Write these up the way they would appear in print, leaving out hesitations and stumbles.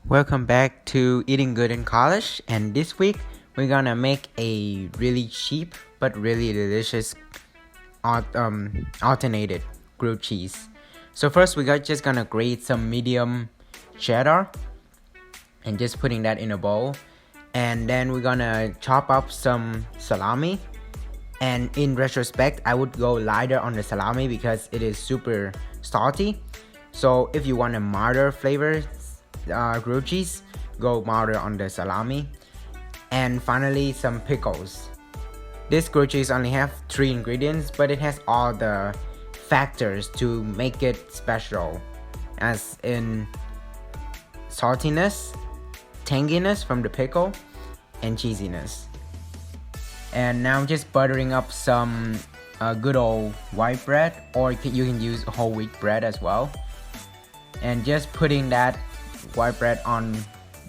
Welcome back to Eating Good in College, and this week we're gonna make a really cheap but really delicious alternated grilled cheese. So first we got just gonna grate some medium cheddar and just putting that in a bowl, and then we're gonna chop up some salami. And in retrospect, I would go lighter on the salami because it is super salty. So if you want a milder flavor grilled cheese, go milder on the salami. And finally, some pickles. This grilled cheese only have 3 ingredients, but it has all the factors to make it special, as in saltiness, tanginess from the pickle, and cheesiness. And now I'm just buttering up some good old white bread, or you can use whole wheat bread as well, and just putting that white bread on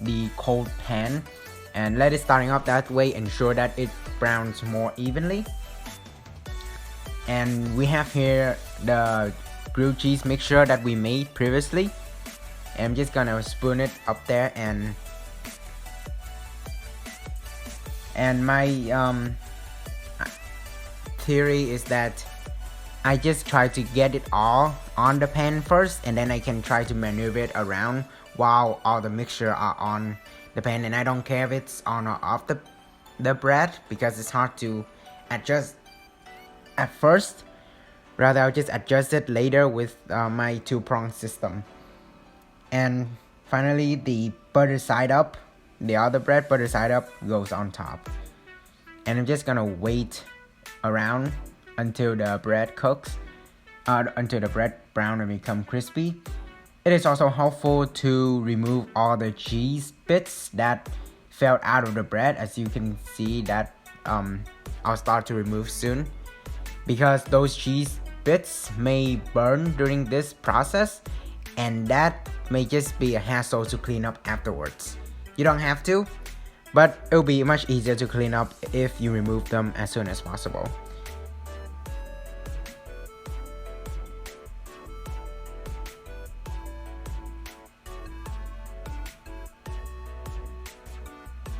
the cold pan and let it starting up that way, ensure that it browns more evenly. And we have here the grilled cheese mixture that we made previously. I'm just gonna spoon it up there, and my theory is that I just try to get it all on the pan first, and then I can try to maneuver it around while all the mixture are on the pan. And I don't care if it's on or off the bread, because it's hard to adjust at first. Rather, I'll just adjust it later with my 2-prong system. And finally, the butter side up, the other bread butter side up goes on top. And I'm just gonna wait around until the bread cooks, until the bread brown and become crispy. It is also helpful to remove all the cheese bits that fell out of the bread, as you can see that I'll start to remove soon, because those cheese bits may burn during this process, and that may just be a hassle to clean up afterwards. You don't have to, but it'll be much easier to clean up if you remove them as soon as possible.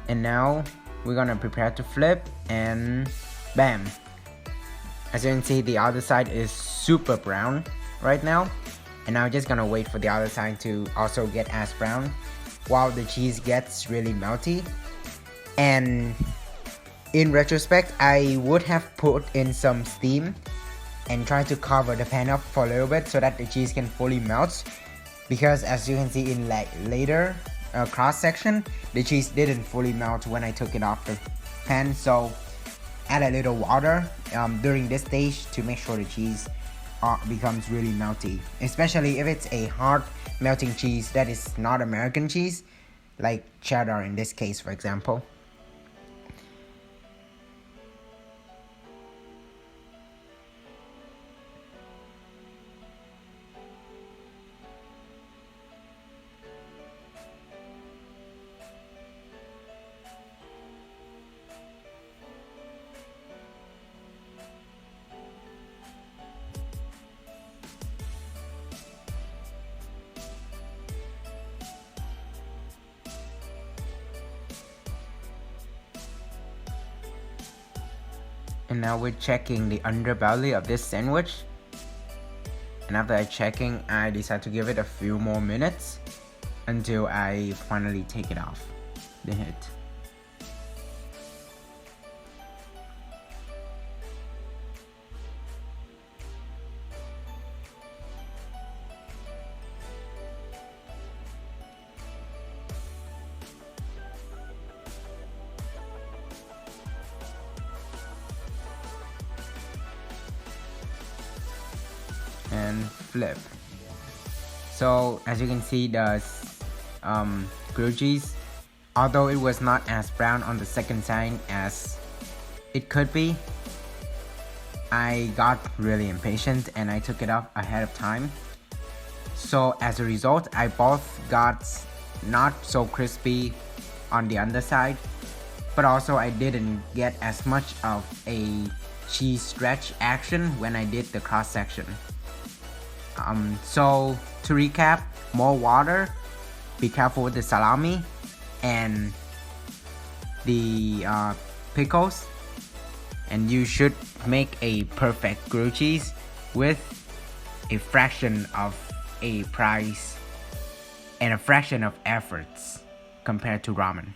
And now we're gonna prepare to flip, and bam! As you can see, the other side is super brown right now, and now I'm just gonna wait for the other side to also get as brown while the cheese gets really melty. And in retrospect, I would have put in some steam and try to cover the pan up for a little bit so that the cheese can fully melt, because as you can see in later cross section, the cheese didn't fully melt when I took it off the pan. So add a little water during this stage to make sure the cheese becomes really melty, especially if it's a hard melting cheese that is not American cheese, like cheddar in this case, for example. And now we're checking the underbelly of this sandwich. And after checking, I decide to give it a few more minutes until I finally take it off the head. And flip. So as you can see, the grilled cheese, although it was not as brown on the second side as it could be, I got really impatient and I took it off ahead of time. So as a result, I both got not so crispy on the underside, but also I didn't get as much of a cheese stretch action when I did the cross section. So to recap, more water, be careful with the salami and the pickles, and you should make a perfect grilled cheese with a fraction of a price and a fraction of efforts compared to ramen.